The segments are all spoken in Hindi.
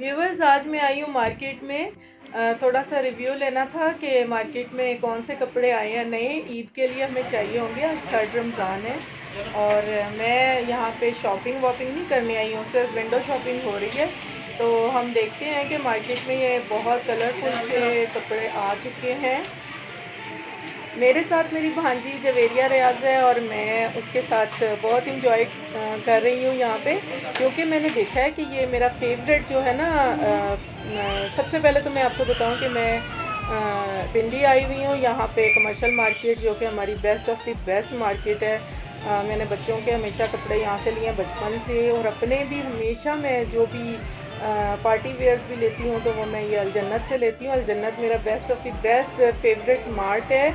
व्यूवर्स, आज मैं आई हूँ मार्केट में। थोड़ा सा रिव्यू लेना था कि मार्केट में कौन से कपड़े आए हैं नए, ईद के लिए हमें चाहिए होंगे। आज 3rd रमज़ान है और मैं यहाँ पे शॉपिंग वॉपिंग नहीं करने आई हूँ, सिर्फ विंडो शॉपिंग हो रही है। तो हम देखते हैं कि मार्केट में ये बहुत कलरफुल से कपड़े आ चुके हैं। मेरे साथ मेरी भांजी जवेरिया रियाज है और मैं उसके साथ बहुत इंजॉय कर रही हूँ यहाँ पे, क्योंकि मैंने देखा है कि ये मेरा फेवरेट जो है ना। सबसे पहले तो मैं आपको बताऊँ कि मैं पिंडी आई हुई हूँ यहाँ पे कमर्शियल मार्केट, जो कि हमारी best of the best market है। मैंने बच्चों के हमेशा कपड़े यहाँ से लिए हैं बचपन से, और अपने भी हमेशा मैं जो भी पार्टी वेयर्स भी लेती हूँ तो वो मैं ये अलजन्नत से लेती हूँ। अलजन्नत मेरा best of the best favourite mart है।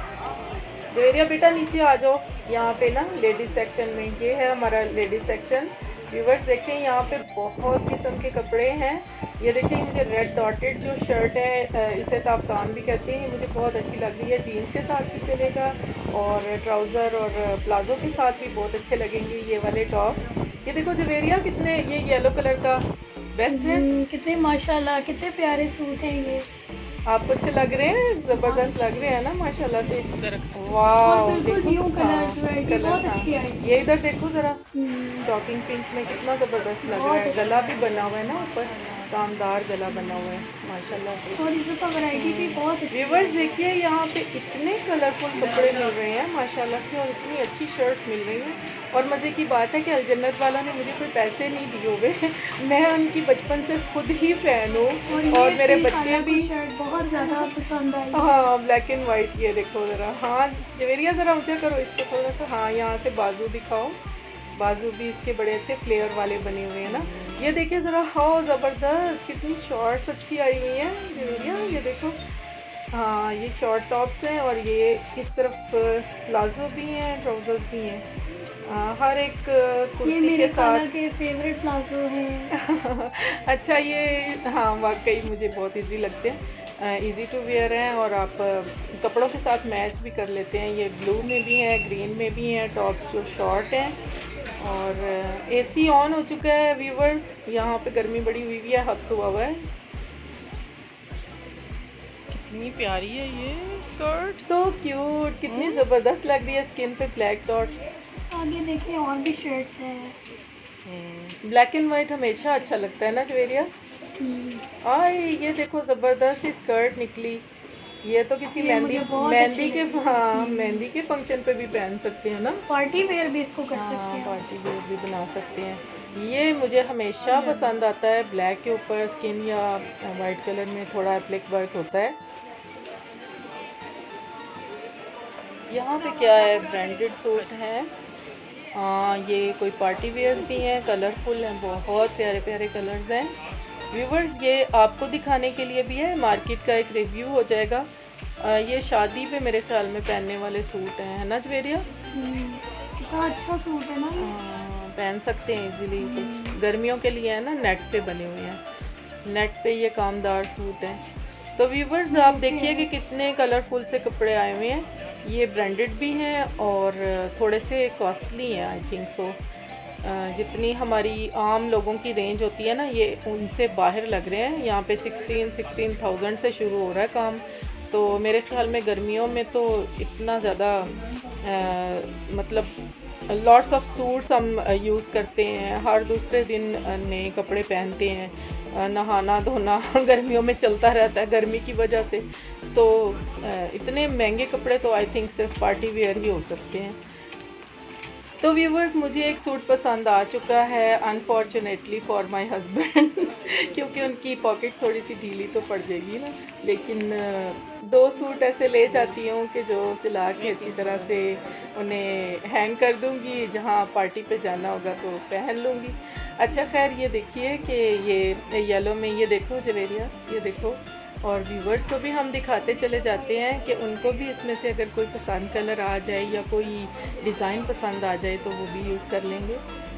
जवेरिया बेटा नीचे आ जाओ। यहाँ पे ना लेडीज़ सेक्शन में, ये है हमारा लेडीज़ सेक्शन। व्यूवर्स देखिए, यहाँ पे बहुत किस्म के कपड़े हैं। ये देखिए, मुझे रेड डॉटेड जो शर्ट है, इसे ताफ्तान भी कहते हैं, मुझे बहुत अच्छी लग रही है। जीन्स के साथ भी चलेगा और ट्राउज़र और प्लाज़ो के साथ भी बहुत अच्छे लगेंगे ये वाले टॉप्स। ये देखो जवेरिया, कितने ये येलो कलर का बेस्ट है। कितने माशाल्लाह, कितने प्यारे सूट हैं ये। आपको अच्छे लग रहे हैं, ज़बरदस्त लग रहे हैं ना माशाल्लाह से। और वाह, बिल्कुल न्यू कलर्स वैरायटी बहुत अच्छी आई। ये इधर देखो ज़रा, शॉकिंग पिंक में कितना ज़बरदस्त लग रहा है। गला भी बना हुआ है ना, ऊपर कामदार गला बना हुआ है माशाल्लाह से। और इसका वैरायटी भी बहुत अच्छी। व्यूवर्स देखिए, यहाँ पे इतने कलरफुल कपड़े मिल रहे हैं माशाल्लाह से, और इतनी अच्छी शर्ट्स मिल रही हैं। और मज़े की बात है कि अलजन्नत वाला ने मुझे कोई पैसे नहीं दिए हुए मैं उनकी बचपन से खुद ही फ़ैन हूँ, और मेरे बच्चे भी। शर्ट बहुत ज़्यादा पसंद आई। हाँ, ब्लैक एंड वाइट। ये देखो ज़रा, हाँ जवेरिया ज़रा ऊँचा करो इसको थोड़ा सा। हाँ, यहाँ से बाजू दिखाओ, बाजू भी इसके बड़े अच्छे फ्लेयर वाले बने हुए हैं ना। ये देखिए ज़रा, हाँ ज़बरदस्त, कितनी शॉर्ट्स अच्छी आई हुई हैं जवेरिया, ये देखो। हाँ, ये शॉर्ट टॉप्स हैं और ये इस तरफ प्लाजो भी हैं, ट्राउज़र्स भी हैं। हर एक कुर्ती ये मेरे के साथ के फेवरेट प्लाजो हैं। अच्छा, ये हाँ वाकई मुझे बहुत इजी लगते हैं, इजी टू वेयर हैं, और आप कपड़ों के साथ मैच भी कर लेते हैं। ये ब्लू में भी हैं, ग्रीन में भी हैं टॉप्स जो शॉर्ट हैं। और एसी ऑन हो चुका है व्यूवर्स, यहाँ पे गर्मी बड़ी हुई है, हद हुआ हुआ है। कितनी प्यारी है ये स्कर्ट, सो क्यूट, कितनी ज़बरदस्त लग रही है स्किन पे ब्लैक डॉट्स। आगे देखिए और भी शर्ट्स हैं। ब्लैक एंड वाइट हमेशा अच्छा लगता है ना जवेरिया। आए ये देखो, ज़बरदस्त सी स्कर्ट निकली। ये तो किसी मेहंदी के, हाँ मेहंदी के फंक्शन पे भी पहन सकते हैं ना, पार्टी वेयर भी इसको कर सकते हैं। पार्टी वेयर भी बना सकते हैं। ये मुझे हमेशा पसंद आता है, ब्लैक के ऊपर स्किन या वाइट कलर में थोड़ा एप्लिक वर्क होता है। यहाँ पे क्या है, ब्रांडेड सूट हैं। ये कोई पार्टी वेयर्स भी हैं, कलरफुल हैं, बहुत प्यारे प्यारे कलर्स हैं। व्यूवर्स, ये आपको दिखाने के लिए भी है, मार्केट का एक रिव्यू हो जाएगा। ये शादी पे मेरे ख्याल में पहनने वाले सूट हैं, है ना जवेरिया। कितना अच्छा सूट है ना। पहन सकते हैं इजीली, कुछ गर्मियों के लिए है ना, नेट पे बने हुए हैं, नेट पे ये कामदार सूट हैं। तो व्यूवर्स आप देखिए कि कितने कलरफुल से कपड़े आए हुए हैं। ये ब्रांडेड भी हैं और थोड़े से कॉस्टली हैं, आई थिंक सो। जितनी हमारी आम लोगों की रेंज होती है ना, ये उनसे बाहर लग रहे हैं। यहाँ पे 16,000 से शुरू हो रहा है काम। तो मेरे ख्याल में गर्मियों में तो इतना ज़्यादा मतलब लॉट्स ऑफ सूट्स हम यूज़ करते हैं, हर दूसरे दिन नए कपड़े पहनते हैं, नहाना धोना गर्मियों में चलता रहता है गर्मी की वजह से। तो इतने महंगे कपड़े तो आई थिंक सिर्फ पार्टी वेयर ही हो सकते हैं। तो व्यूवर्स, मुझे एक सूट पसंद आ चुका है, अनफॉर्चुनेटली फॉर माय हस्बैंड क्योंकि उनकी पॉकेट थोड़ी सी ढीली तो पड़ जाएगी ना। लेकिन 2 सूट ऐसे ले जाती हूँ कि जो सिला के अच्छी तरह से उन्हें हैंग कर दूँगी, जहाँ पार्टी पे जाना होगा तो पहन लूँगी। अच्छा खैर, ये देखिए कि ये येलो में, ये देखो जवेरिया, ये देखो। और व्यूवर्स को भी हम दिखाते चले जाते हैं कि उनको भी इसमें से अगर कोई पसंद कलर आ जाए या कोई डिज़ाइन पसंद आ जाए तो वो भी यूज़ कर लेंगे।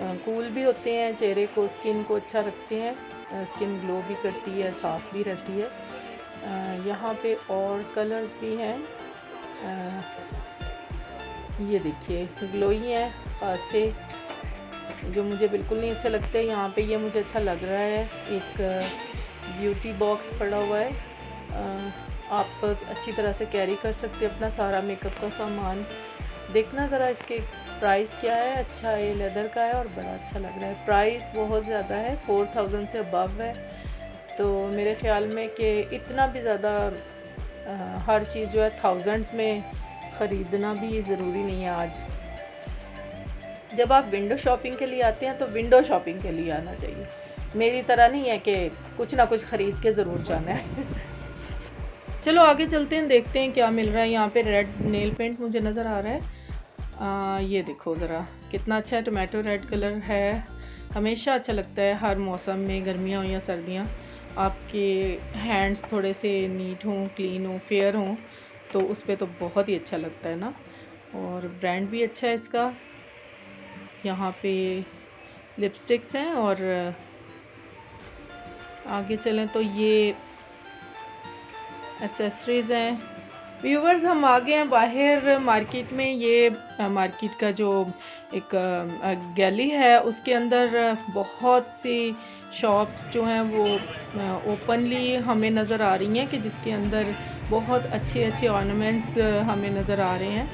कूल भी होते हैं, चेहरे को, स्किन को अच्छा रखते हैं, स्किन ग्लो भी करती है, साफ़ भी रहती है। यहाँ पे और कलर्स भी हैं, ये देखिए ग्लोई हैं पास से, जो मुझे बिल्कुल नहीं अच्छा लगता है। यहाँ पे ये मुझे अच्छा लग रहा है, एक ब्यूटी बॉक्स पड़ा हुआ है, आप अच्छी तरह से कैरी कर सकते हैं अपना सारा मेकअप का सामान। देखना ज़रा इसके प्राइस क्या है। अच्छा, ये लेदर का है और बड़ा अच्छा लग रहा है। प्राइस बहुत ज़्यादा है, 4000 से अबव है, तो मेरे ख़्याल में कि इतना भी ज़्यादा हर चीज़ जो है थाउजेंड्स में ख़रीदना भी ज़रूरी नहीं है। आज जब आप विंडो शॉपिंग के लिए आते हैं तो विंडो शॉपिंग के लिए आना चाहिए, मेरी तरह नहीं है कि कुछ ना कुछ ख़रीद के ज़रूर जाना है। चलो आगे चलते हैं, देखते हैं क्या मिल रहा है। यहाँ पे रेड नेल पेंट मुझे नज़र आ रहा है, ये देखो ज़रा कितना अच्छा है, टोमेटो रेड कलर है। हमेशा अच्छा लगता है हर मौसम में, गर्मियाँ हो या सर्दियाँ, आपके हैंड्स थोड़े से नीट हों, क्लीन हों, फेयर हों, तो उस पर तो बहुत ही अच्छा लगता है ना। और ब्रांड भी अच्छा है इसका। यहाँ पे लिपस्टिक्स हैं और आगे चलें तो ये एसेसरीज़ हैं। व्यूवर्स, हम आ गए हैं बाहर मार्केट में। ये मार्केट का जो एक गैली है, उसके अंदर बहुत सी शॉप्स जो हैं वो ओपनली हमें नज़र आ रही हैं, कि जिसके अंदर बहुत अच्छे अच्छे ऑर्नामेंट्स हमें नज़र आ रहे हैं,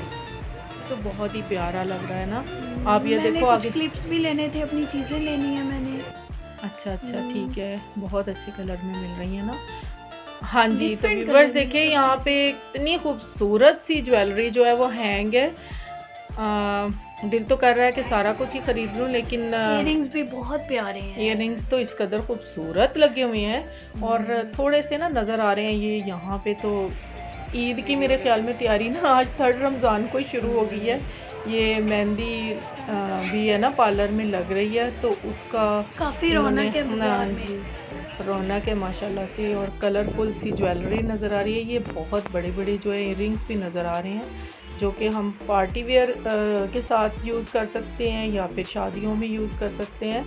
तो बहुत ही प्यारा लग रहा है ना। आप ये देखो, आगे क्लिप्स भी लेने थे, अपनी चीज़ें लेनी है मैंने। अच्छा ठीक है, बहुत अच्छे कलर में मिल रही है ना। हाँ जी, तो व्यूवर्स देखिए, यहाँ पे इतनी खूबसूरत सी ज्वेलरी जो है वो हैंग है। दिल तो कर रहा है कि सारा कुछ ही खरीद लूँ, लेकिन इयररिंग्स भी बहुत प्यारे हैं। इयररिंग्स तो इस कदर खूबसूरत लगे हुए हैं और थोड़े से ना नज़र आ रहे हैं। ये यहाँ पे तो ईद की मेरे ख्याल में तैयारी ना आज 3rd रमज़ान को शुरू हो गई है। ये मेहंदी भी है ना पार्लर में लग रही है, तो उसका काफ़ी रौनक है बाजार में। रौनक है माशाल्लाह से, और कलरफुल सी ज्वेलरी नज़र आ रही है। ये बहुत बड़े बड़े जो है इयररिंग्स भी नज़र आ रहे हैं, जो कि हम पार्टी वेयर के साथ यूज़ कर सकते हैं या फिर शादियों में यूज़ कर सकते हैं।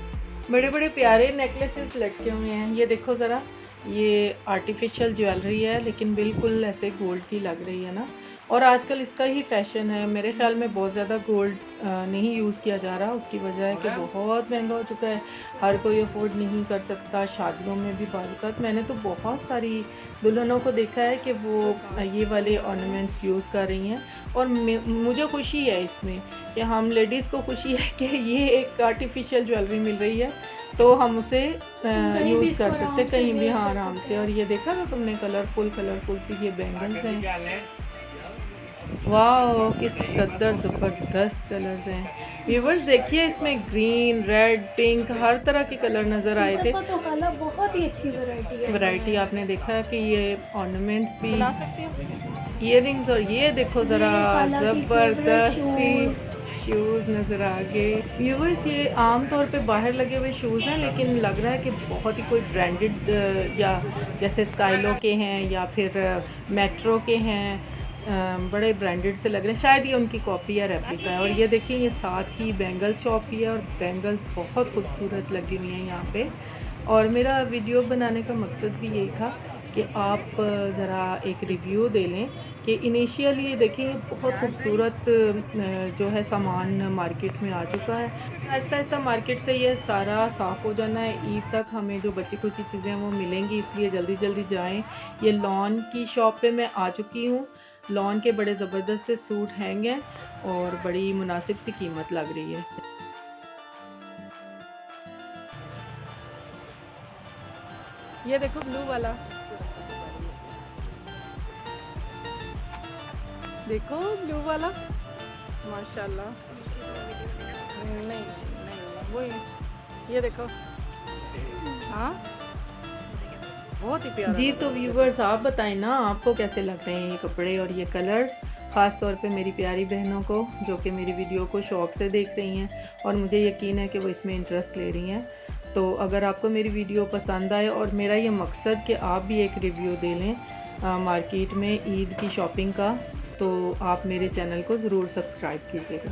बड़े बड़े प्यारे नेकलेसेस लटके हुए हैं। ये देखो ज़रा, ये आर्टिफिशियल ज्वेलरी है, लेकिन बिल्कुल ऐसे गोल्ड की लग रही है ना। और आजकल इसका ही फैशन है। मेरे ख्याल में बहुत ज़्यादा गोल्ड नहीं यूज़ किया जा रहा, उसकी वजह है कि बहुत महंगा हो चुका है, हर कोई अफोर्ड नहीं कर सकता। शादियों में भी बाज़ मैंने तो बहुत सारी दुल्हनों को देखा है कि वो ये वाले ऑर्नामेंट्स यूज़ कर रही हैं, और मुझे खुशी है इसमें कि हम लेडीज़ को खुशी है कि ये एक आर्टिफिशियल ज्वेलरी मिल रही है, तो हम उसे यूज़ कर सकते हैं कहीं भी, हाँ, आराम से। और ये देखा ना तुमने, कलरफुल सी ये बैंगल्स हैं। वाह, किस कदर ज़बरदस्त कलर्स हैं। व्यूवर्स देखिए, इसमें ग्रीन, रेड, पिंक, हर तरह के कलर नज़र आए थे। तो खाला बहुत ही अच्छी वैरायटी आपने देखा कि ये ऑर्नामेंट्स भी, इयररिंग्स, और ये देखो ज़रा ज़बरदस्त शूज़ नज़र आ गए। व्यूवर्स, ये आम तौर पे बाहर लगे हुए शूज़ हैं, लेकिन लग रहा है कि बहुत ही कोई ब्रांडेड, या जैसे स्काइलो के हैं या फिर मेट्रो के हैं, बड़े ब्रांडेड से लग रहे हैं। शायद ये उनकी कॉपी या रेप्लिका है। और ये देखिए, ये साथ ही बैंगल्स शॉप भी है, और बैंगल्स बहुत खूबसूरत लगी हुई हैं यहाँ पे। और मेरा वीडियो बनाने का मकसद भी यही था कि आप ज़रा एक रिव्यू दे लें कि इनिशियली देखिए बहुत खूबसूरत जो है सामान मार्केट में आ चुका है। आहिस्ता आहिस्ता मार्केट से ये सारा साफ़ हो जाना है। ईद तक हमें जो बची कुची चीज़ें हैं वो मिलेंगी, इसलिए जल्दी जल्दी जाएं। ये लॉन की शॉप पे मैं आ चुकी हूँ। लॉन के बड़े ज़बरदस्त से सूट हैंग हैं और बड़ी मुनासिब सी कीमत लग रही है। ये देखो ब्लू वाला, देखो ब्लू वाला, माशाल्लाह। नहीं वही, ये देखो, हाँ बहुत ही प्यारा। जी, तो व्यूवर्स आप बताएं ना, आपको कैसे लग रहे हैं ये कपड़े और ये कलर्स, ख़ास तौर पे मेरी प्यारी बहनों को जो कि मेरी वीडियो को शौक़ से देख रही हैं, और मुझे यकीन है कि वो इसमें इंटरेस्ट ले रही हैं। तो अगर आपको मेरी वीडियो पसंद आए, और मेरा ये मकसद कि आप भी एक रिव्यू दे लें मार्केट में ईद की शॉपिंग का, तो आप मेरे चैनल को ज़रूर सब्सक्राइब कीजिएगा।